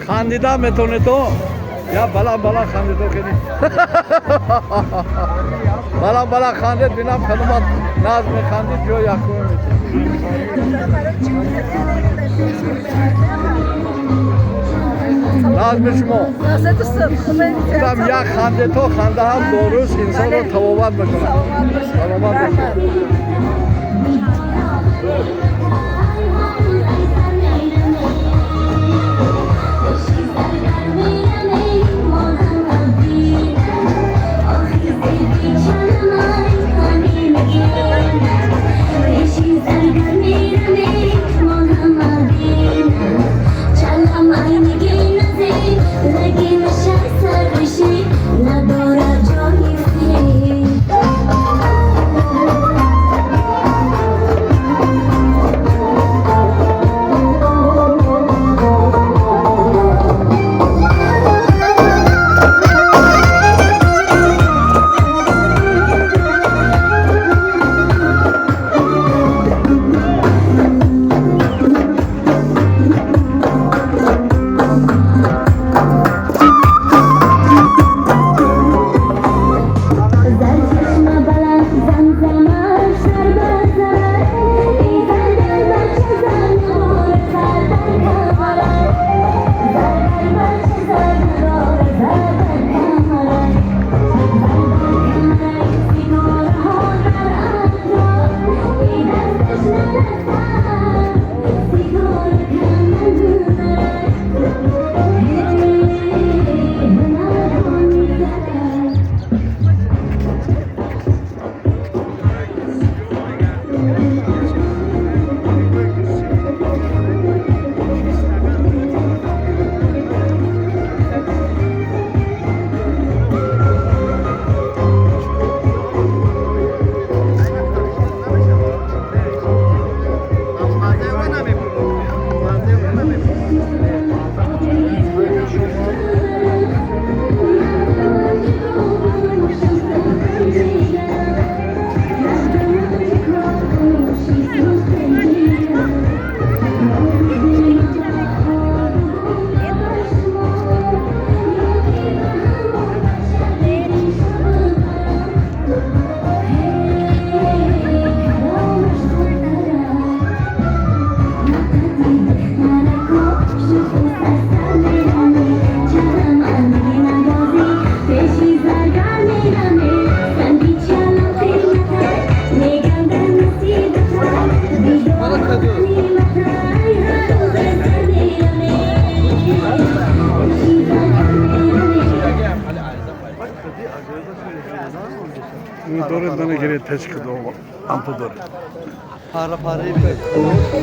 خندیدن میتونی تو؟ یا بلا خندید تو کنی بلا خندید بینم خدمت ناز میخندید جو یکو ناز میشما دیدم یک خنده تو خنده هم درست انسان رو تواوت میکنه سلامت باشید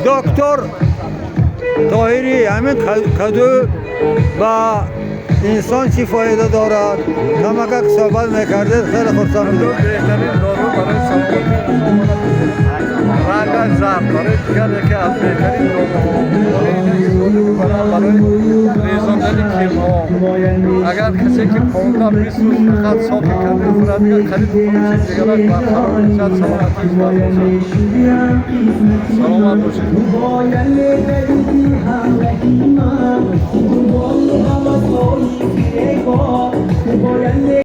دکتر طاهری همین کدو با انسان چی فایده دارد؟ کمک صحبت میکردید خیلی خورسند بودم. بهترین دارو برای سلامتی رنگ زرد برای دیگر یکی از بهترین دارو برای ریزاندن کیل‌ها. اگر کسی که 15-20 روز خط صاف کرده خورد دیگر خرید کنید دیگران برقرار میشد سلامت باشید.